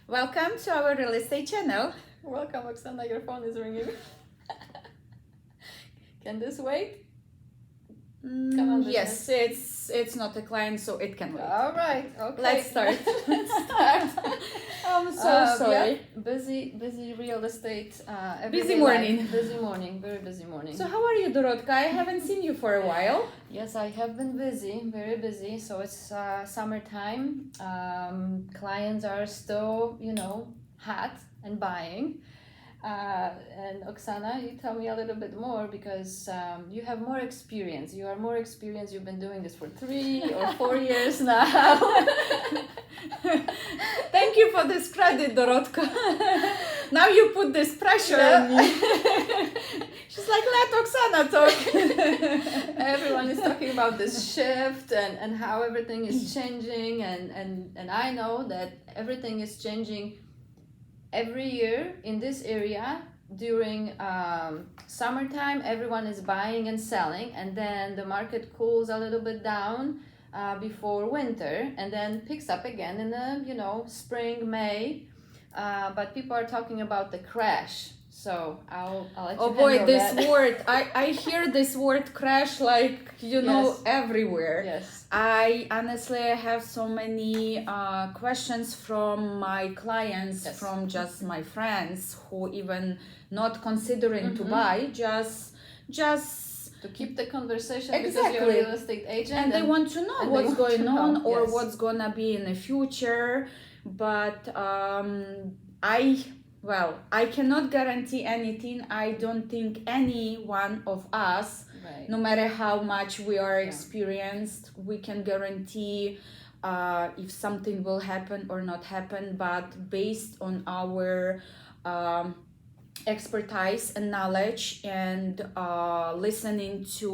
Welcome to our real estate channel. Welcome, Oksana. Your phone is ringing. Can this wait? Come on, Yes, it's not a client, so it can wait. All right. Okay. Let's start. I'm so sorry. Yeah, busy real estate. Busy everyday morning. life. Busy morning. Very busy morning. So how are you, Dorotka? I haven't seen you for a while. Yes, I have been busy, very busy. So it's summertime. Clients are still, hot and buying. And Oksana, you tell me a little bit more because you have more experience. You are more experienced. You've been doing this for 3 or 4 years now. Thank you for this credit, Dorotka. Now you put this pressure on me. She's like, let Oksana talk. Everyone is talking about this shift and how everything is changing. And I know that everything is changing every year in this area. During summertime, everyone is buying and selling, and then the market cools a little bit down before winter, and then picks up again in the spring, May. But people are talking about the crash. So I'll let you. Oh boy, this that. word! I hear this word crash like Yes. everywhere. Yes. I honestly have so many questions from my clients, Yes. from just my friends who even not considering to buy, just To keep the conversation because Exactly. you're a real estate agent and they want to know and they what's want to going on know, or yes. what's gonna be in the future. But I cannot guarantee anything. I don't think any one of us, Right. no matter how much we are Yeah. experienced, we can guarantee if something will happen or not happen. But based on our expertise and knowledge and listening to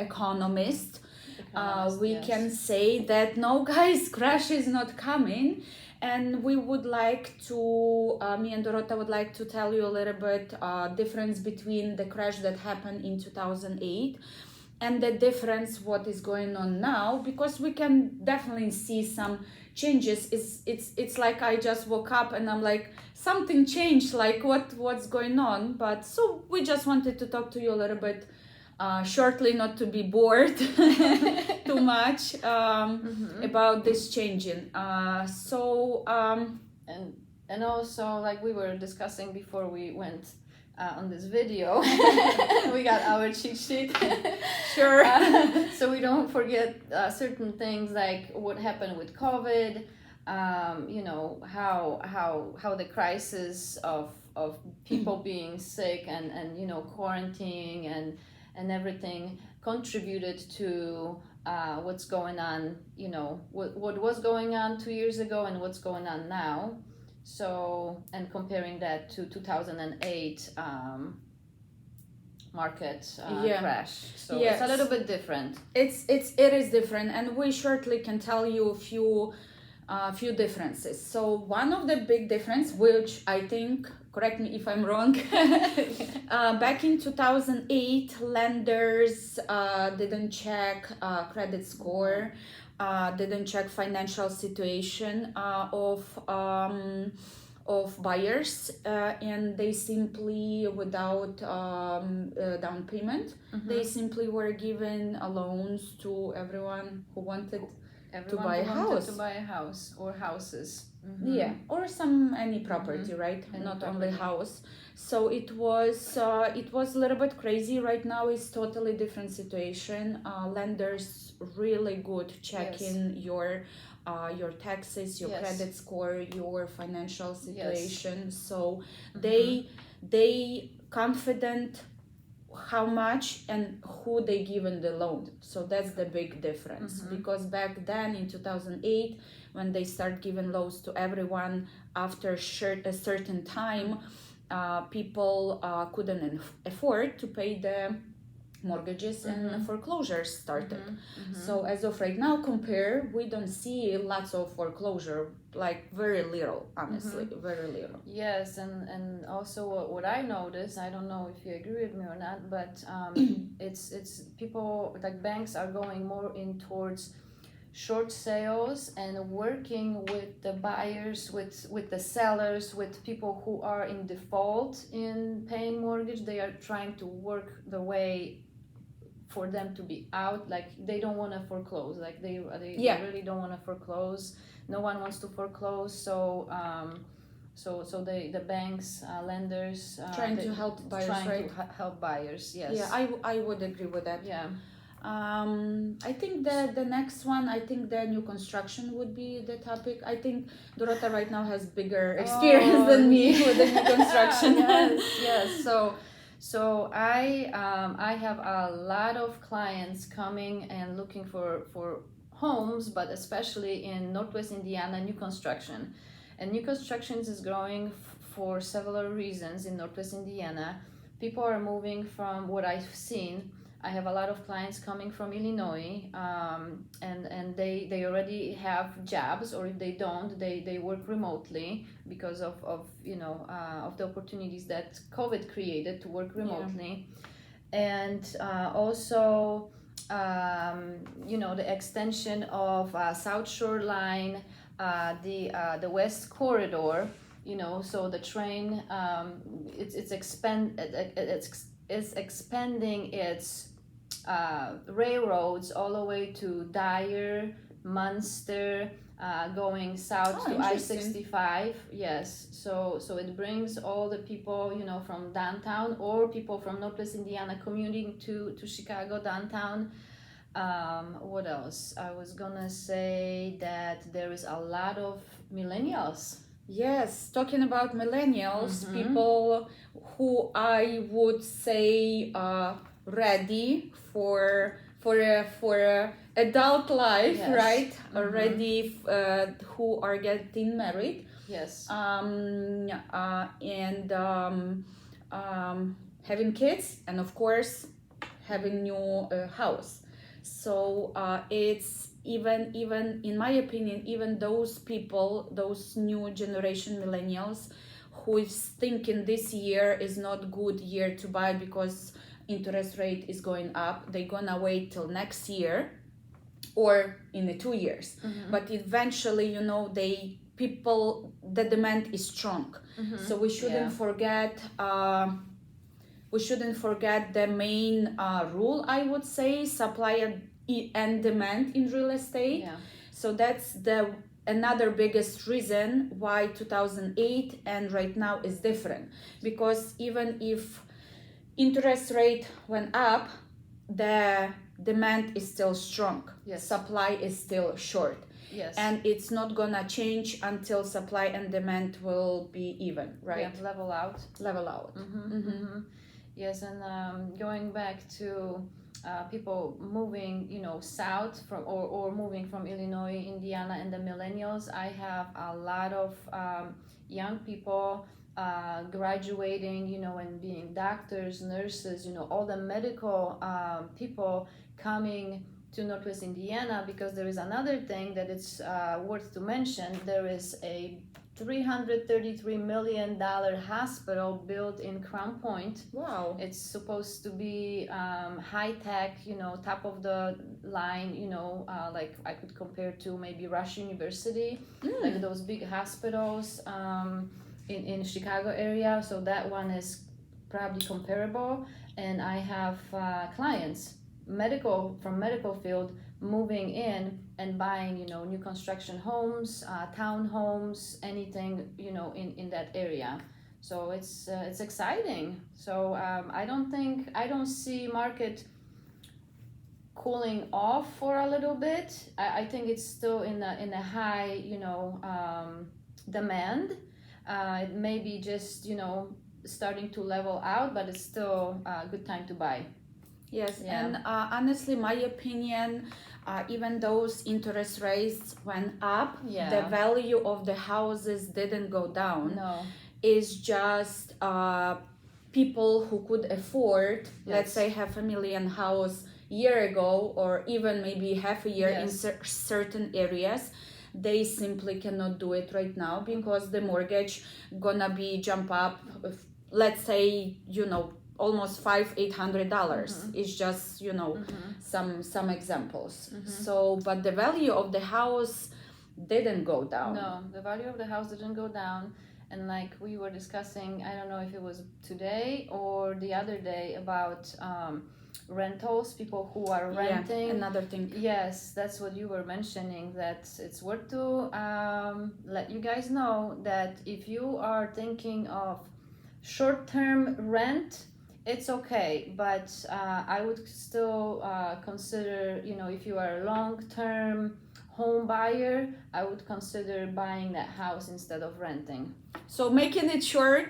economists, we yes. can say that no, guys, crash is not coming. And we would like to, me and Dorota would like to tell you a little bit difference between the crash that happened in 2008 and the difference what is going on now, because we can definitely see some changes. It's like I just woke up and I'm like, something changed, like what's going on. But so we just wanted to talk to you a little bit shortly, not to be bored too much about this changing. And also, like we were discussing before we went on this video, we got our cheat sheet. Sure. So we don't forget certain things like what happened with COVID. How the crisis of people being sick and quarantining and everything contributed to what's going on, what was going on 2 years ago and what's going on now. So, and comparing that to 2008 market crash. So Yes. it's a little bit different. It is different, and we shortly can tell you a few differences. So one of the big difference, which I think, correct me if I'm wrong, back in 2008, lenders didn't check credit score, didn't check financial situation of buyers, and they simply, without down payment, they simply were given loans to everyone who wanted to buy a house. To buy a house or houses. Yeah, or any property, right? Any Not property. only house. So it was a little bit crazy. Right now it's totally different situation. Lenders really good checking your taxes, your Yes. credit score, your financial situation. Yes. So they confident how much and who they given the loan. So that's the big difference, because back then in 2008, when they start giving loans to everyone, after a certain time, people couldn't afford to pay the mortgages and foreclosures started. So as of right now, we don't see lots of foreclosure, like very little, honestly, very little. Yes, and also what I noticed, I don't know if you agree with me or not, but it's people, like banks are going more in towards short sales and working with the buyers, with the sellers, with people who are in default in paying mortgage. They are trying to work the way for them to be out. Like they don't want to foreclose. Like they really don't want to foreclose. No one wants to foreclose. So the banks, lenders, trying to help buyers, right? Help buyers. Yes. Yeah, I would agree with that. Yeah. I think the next one, I think the new construction would be the topic. I think Dorota right now has bigger experience than me with the new construction. Yes. So I have a lot of clients coming and looking for homes, but especially in Northwest Indiana, new construction. And new constructions is growing for several reasons in Northwest Indiana. People are moving from what I've seen. I have a lot of clients coming from Illinois, and they already have jobs, or if they don't, they work remotely because of the opportunities that COVID created to work remotely, and also the extension of South Shore Line, the West Corridor. So the train it's expanding its railroads all the way to Dyer, Munster, going south to I-65. Yes, so it brings all the people from downtown, or people from Northwest Indiana commuting to Chicago downtown. What else? I was gonna say that there is a lot of millennials. Yes, talking about millennials, people who I would say are ready for adult life, right? Already who are getting married. Yes. And having kids, and of course having new house. So it's even in my opinion, even those people, those new generation millennials who is thinking this year is not good year to buy because interest rate is going up, they're gonna wait till next year or in the 2 years. But eventually, the demand is strong. So we shouldn't forget the main rule, I would say, supply and demand in real estate. So that's another biggest reason why 2008 and right now is different, because even if interest rate went up, the demand is still strong. Supply is still short. And it's not gonna change until supply and demand will be even, right? Level out. Yes, and going back to people moving, south from or moving from Illinois, Indiana, and the millennials. I have a lot of young people graduating, and being doctors, nurses, all the medical people coming to Northwest Indiana, because there is another thing that it's worth to mention. There is a $333 million hospital built in Crown Point. Wow. It's supposed to be high tech, top of the line, like I could compare to maybe Rush University, like those big hospitals in Chicago area. So that one is probably comparable. And I have clients, from medical field, moving in and buying, you new construction homes, townhomes, anything, in that area. So it's exciting. So I don't see market cooling off for a little bit. I think it's still in a high, demand. It may be just, starting to level out, but it's still a good time to buy. Yes, and honestly, my opinion, even those interest rates went up, the value of the houses didn't go down. No. It's just people who could afford, let's say, $500,000 house year ago, or even maybe half a year in certain areas, they simply cannot do it right now because the mortgage gonna be jump up, let's say, almost $500-800. It's just, you know, some examples. So, but the value of the house didn't go down. No, the value of the house didn't go down. And like we were discussing, I don't know if it was today or the other day, about rentals, people who are renting. Yeah, another thing. Yes, that's what you were mentioning, that it's worth to let you guys know that if you are thinking of short-term rent, it's okay, but I would still consider, you know, if you are a long-term home buyer, I would consider buying that house instead of renting. So making it short,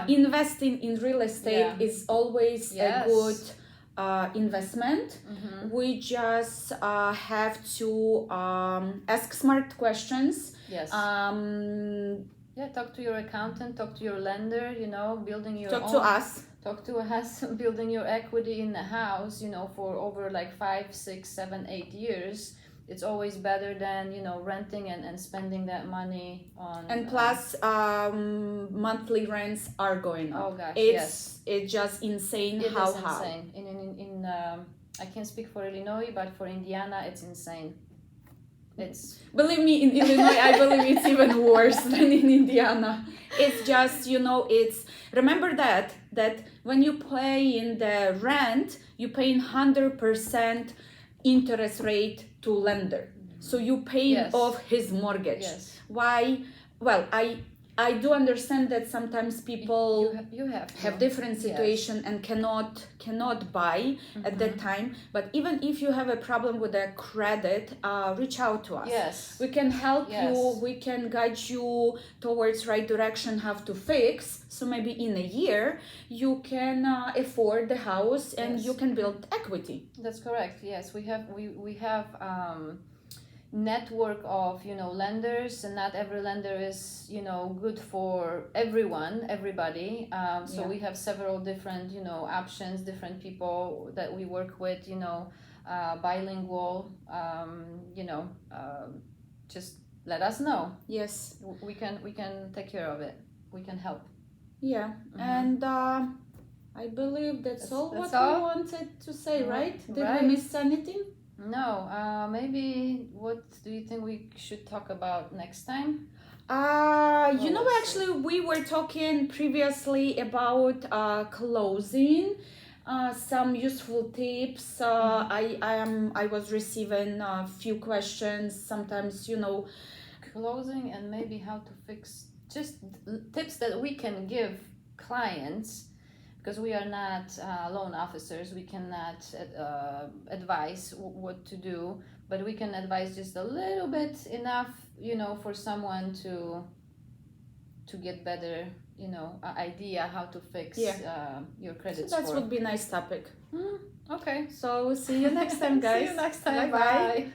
investing in real estate is always a good investment. We just have to ask smart questions. Yes. Talk to your accountant, talk to your lender, you know, building your Talk to us, building your equity in the house, you know, for over like 5, 6, 7, 8 years. It's always better than, you know, renting and spending that money on. And plus, monthly rents are going up. Oh gosh, it's just insane. It how is insane. In I can't speak for Illinois, but for Indiana, it's insane. It's, believe me, in Illinois, I believe it's even worse than in Indiana. It's just, you know, remember that when you pay in the rent, you pay in 100% interest rate to lender. So you pay off his mortgage. Yes. Why? Well, I do understand that sometimes people you have different situation and cannot buy at that time. But even if you have a problem with the credit, reach out to us. Yes. We can help you. We can guide you towards right direction how to fix. So maybe in a year you can afford the house and you can build equity. That's correct. Yes, we have network of, you know, lenders, and not every lender is, you know, good for everybody. So we have several different, you know, options, different people that we work with, you know, bilingual, you know, just let us know. Yes, we can take care of it. We can help. Yeah. And I believe that's all we wanted to say, right? Did we miss anything? No, maybe what do you think we should talk about next time? You know, actually, we were talking previously about closing, some useful tips. I was receiving a few questions. Sometimes, you know, closing and maybe how to fix, just tips that we can give clients. Because we are not loan officers, we cannot advise what to do, but we can advise just a little bit, enough, you know, for someone to get better, you know, idea how to fix your credit score. So that would be a nice topic. Okay. So see you next time, guys. See you next time. Bye.